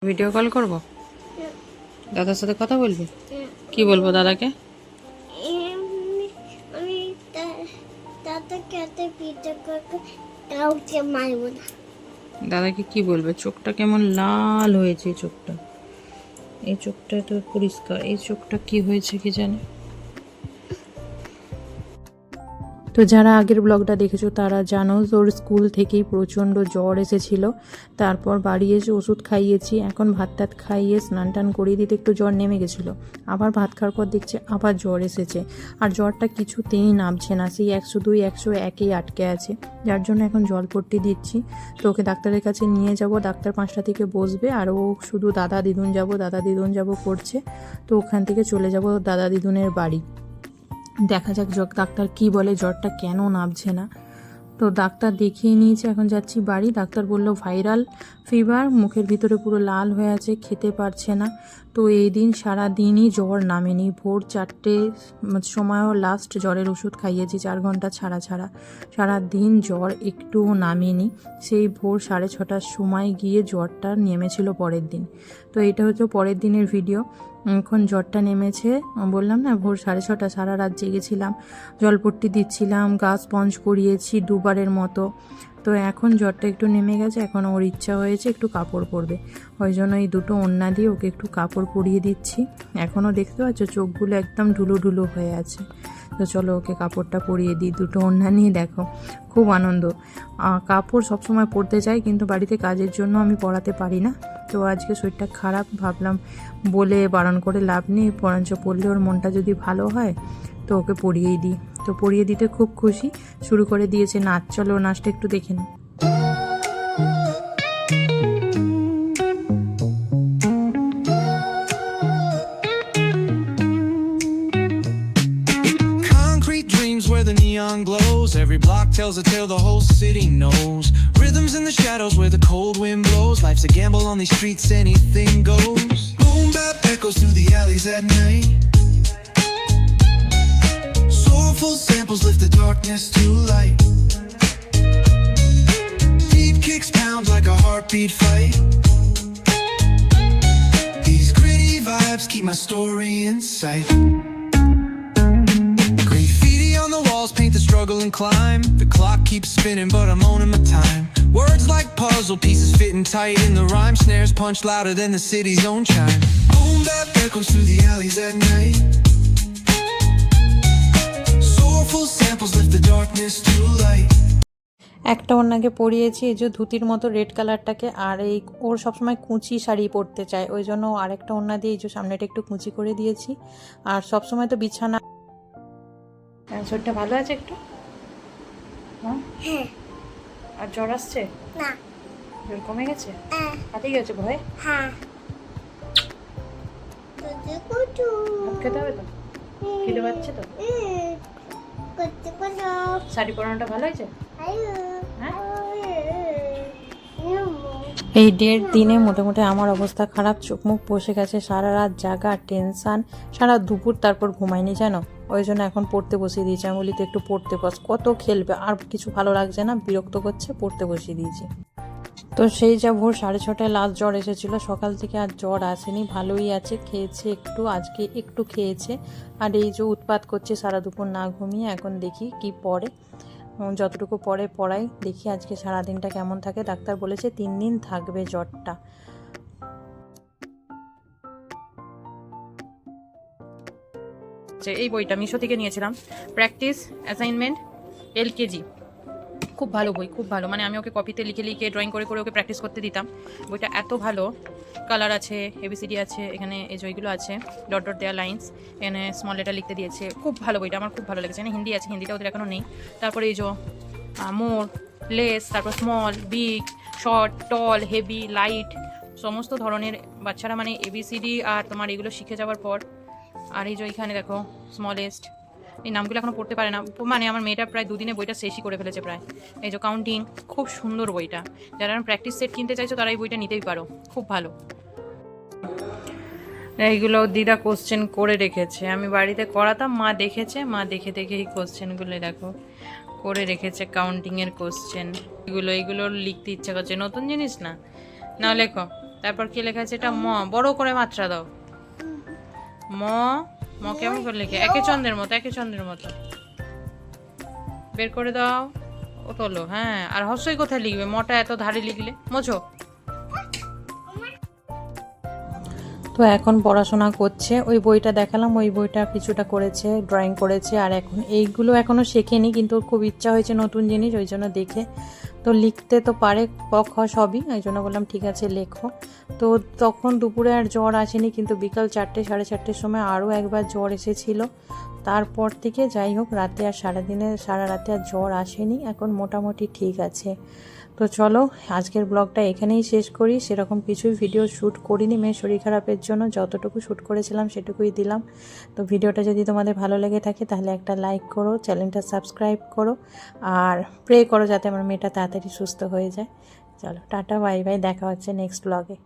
Video call করব, দাদার সাথে কথা বলবি? কি বলবো দাদাকে? আমি দাদাকে ভিডিও করবো, কাউকে মারবো না। দাদাকে কি বলবে? চোখটা কেমন লাল হয়েছে, চোখটা, এই চোখটা তো পরিষ্কার, এই চোখটা কি হয়েছে কি জানে। তো যারা আগের ব্লগটা দেখেছো তারা জানো ওর স্কুল থেকেই প্রচণ্ড জ্বর এসেছিল। তারপর বাড়ি এসে ওষুধ খাইয়েছি, এখন ভাত টাত খাইয়ে স্নান টান করিয়ে দিতে একটু জ্বর নেমে গেছিলো। আবার ভাত খাওয়ার পর দেখছে আবার জ্বর এসেছে, আর জ্বরটা কিছুতেই নামছে না, সেই 102 101-এই আটকে আছে। যার জন্য এখন জলপট্টি দিচ্ছি। তো ওকে ডাক্তারের কাছে নিয়ে যাব, ডাক্তার 5টা থেকে বসবে, আর ও শুধু দাদা দিদুন যাব করছে। তো ওখান থেকে চলে যাব দাদা দিদুনের বাড়ি। দেখা যাক ডাক্তার কি বলে, জ্বরটা কেন নামছে না। তো ডাক্তার দেখিয়ে নিয়েছে, এখন যাচ্ছি বাড়ি। ডাক্তার বলল ভাইরাল ফিভার, মুখের ভিতরে পুরো লাল হয়ে আছে, খেতে পারছে না। তো এই দিন সারাদিনই জ্বর নামেনি, ভোর 4টে সময়ও লাস্ট জ্বরের ওষুধ খাইয়েছি 4 ঘন্টা ছাড়া সারাদিন জ্বর একটুও নামেনি। সেই ভোর 6:30টার সময় গিয়ে জ্বরটা নেমেছিল পরের দিন। তো এটা হচ্ছে পরের দিনের ভিডিও। এখন জ্বরটা নেমেছে, বললাম না ভোর 6:30, সারা রাত জেগেছিলাম, জলপট্টি দিচ্ছিলাম, গা স্পঞ্জ করিয়েছি 2বারের মতো। তো এখন জ্বরটা একটু নেমে গেছে, এখন ওর ইচ্ছা হয়েছে একটু কাপড় পরবে, ওই জন্য এই দুটো ওড়না দিয়ে ওকে একটু কাপড় পরিয়ে দিচ্ছি। এখনও দেখতে পাচ্ছ চোখগুলো একদম ঢুলো হয়ে আছে। তো চলো ওকে কাপড়টা পরিয়ে দিই, দুটো ওড়না নিয়ে দেখো খুব আনন্দ। কাপড় সবসময় পরতে চাই, কিন্তু বাড়িতে কাজের জন্য আমি পরাতে পারি না। তো আজকে শরীরটা খারাপ, ভাবলাম বলে বারণ করে লাভ নেই, বরঞ্চ পরলে ওর মনটা যদি ভালো হয় তো ওকে পরিয়েই দিই। তো পরিয়ে দিতে খুব খুশি, শুরু করে দিয়েছে নাচ। চলো নাচটা একটু দেখে নাও। Where the neon glows, every block tells a tale the whole city knows. Rhythms in the shadows where the cold wind blows. Life's a gamble on these streets, anything goes. Boom bap echoes through the alleys at night. Soulful samples lift the darkness to light. Deep kicks pound like a heartbeat fight. These gritty vibes keep my story in sight. Paint the struggle and climb. The clock keeps spinning but I'm owning my time. Words like puzzle pieces fitting tight in the rhyme. Snares punch louder than the city's own chime. Boom bap echoes through the alleys at night. Soulful samples lift the darkness to light. একটা ওনাকে পরিয়েছি এই যে ধুতির মতো red কালারটাকে, আর এই ওর সবসময় কুচি শাড়ি পরতে চায়, ওই জন্য আরেকটা ওনা দিয়ে এই যে সামনেটা একটু কুচি করে দিয়েছি। আর সবসময় তো বিছানা। শরীরটা ভালো আছে একটু? হ্যাঁ, আর জ্বর আসছে না? জ্বর কমে গেছে? হাতেই গেছে ভয়? হ্যাঁ। খেতে হবে তো, খেতে পাচ্ছে তো? শাড়ি পরানোটা ভালো হয়েছে? হ্যাঁ, এই 1.5 দিনে মোটামুটি আমার অবস্থা খারাপ, চোখ মুখ বসে গেছে, সারা রাত জাগা, টেনশান, সারা দুপুর তারপর ঘুমাইনি জানো। ওই জন্য এখন পড়তে বসিয়ে দিয়েছি। আমি বলি তো একটু পড়তে বস, কত খেলবে, আর কিছু ভালো লাগছে না, বিরক্ত করছে, পড়তে বসিয়ে দিয়েছি। তো সেই যা ভোর 6:30টায় লাস্ট জ্বর এসেছিল, সকাল থেকে আর জ্বর আসেনি, ভালোই আছে, খেয়েছে একটু, আজকে একটু খেয়েছে। আর এই যে উৎপাত করছে সারা দুপুর না ঘুমিয়ে, এখন দেখি কি পড়ে, যতটুকু পড়ে পড়াই, দেখি আজকে সারাদিনটা কেমন থাকে। ডাক্তার বলেছে 3 দিন থাকবে জ্বরটা। এই বইটা মিশো থেকে নিয়েছিলাম, প্র্যাকটিস অ্যাসাইনমেন্ট LKG, খুব ভালো বই, খুব ভালো। মানে আমি ওকে কপিতে লিখে লিখে ড্রয়িং করে করে ওকে প্র্যাকটিস করতে দিতাম। বইটা এত ভালো, কালার আছে, ABCD আছে, এখানে এই জয়গুলো আছে, ডট ডট দেওয়া লাইন্স, এখানে স্মল লেটার লিখতে দিয়েছে, খুব ভালো বইটা, আমার খুব ভালো লেগেছে। এখানে হিন্দি আছে, হিন্দিটা ওদের এখনও নেই। তারপরে এই যে মোর, লেস, তারপর স্মল, বিগ, শর্ট, টল, হেভি, লাইট, সমস্ত ধরনের বাচ্চারা মানে ABCD আর তোমার এগুলো শিখে যাওয়ার পর। আর এই যে এখানে দেখো স্মলেস্ট, এই নামগুলো এখনো পড়তে পারে না, মানে আমার মেয়েটা প্রায় 2 দিনে বইটা শেষই করে ফেলেছে প্রায়। এই যে কাউন্টিং, খুব সুন্দর বইটা, যারা প্র্যাকটিস সেট কিনতে চাইছো তারা এই বইটা নিতেই পারো, খুব ভালো। এইগুলো দিদা কোশ্চেন করে রেখেছে, আমি বাড়িতে করাতাম, মা দেখেছে, মা দেখে দেখে এই কোশ্চেনগুলো দেখো করে রেখেছে, কাউন্টিংয়ের কোশ্চেন। এইগুলো লিখতে ইচ্ছা করছে, নতুন জিনিস না, না লেখো। তারপর কি লেখা আছে এটা? ম। বড় করে মাত্রা দাও। ম। ম কেমন করে লিখে? একে চন্দ্রের মতো, একে চন্দ্রের মতো। বের করে দাও। ও তোলো, হ্যাঁ। আর হর্ষই কোথায় লিখবে? মটা এত ধারে লিখলে, মোছো। তো এখন পড়াশোনা করছে, ওই বইটা দেখালাম, ওই বইটা কিছুটা করেছে, ড্রয়িং করেছে। আর এখন এইগুলো এখনও শেখেনি, কিন্তু ওর খুব ইচ্ছা হয়েছে নতুন জিনিস, ওই জন্য দেখে। তো লিখতে তো পারে ক খ সবই, ওই জন্য বললাম ঠিক আছে লেখো। তো তখন দুপুরে আর জ্বর আসেনি, কিন্তু বিকাল 4টে 4:30 সময় আরও একবার জ্বর এসেছিল। তারপর থেকে যাই হোক রাতে আর সারা রাতে আর জ্বর আসেনি, এখন মোটামুটি ঠিক আছে। তো চলো আজকের ব্লগটা এখানেই শেষ করি। সেরকম কিছুই ভিডিও শ্যুট করিনি মেয়ের শরীর খারাপের জন্য, যতটুকু শ্যুট করেছিলাম সেটুকুই দিলাম। তো ভিডিওটা যদি তোমাদের ভালো লেগে থাকে তাহলে একটা লাইক করো, চ্যানেলটা সাবস্ক্রাইব করো, আর প্রে করো যাতে আমার মেয়েটা তাড়াতাড়ি সুস্থ হয়ে যায়। চলো টাটা, বাই বাই, দেখা হচ্ছে নেক্সট ব্লগে।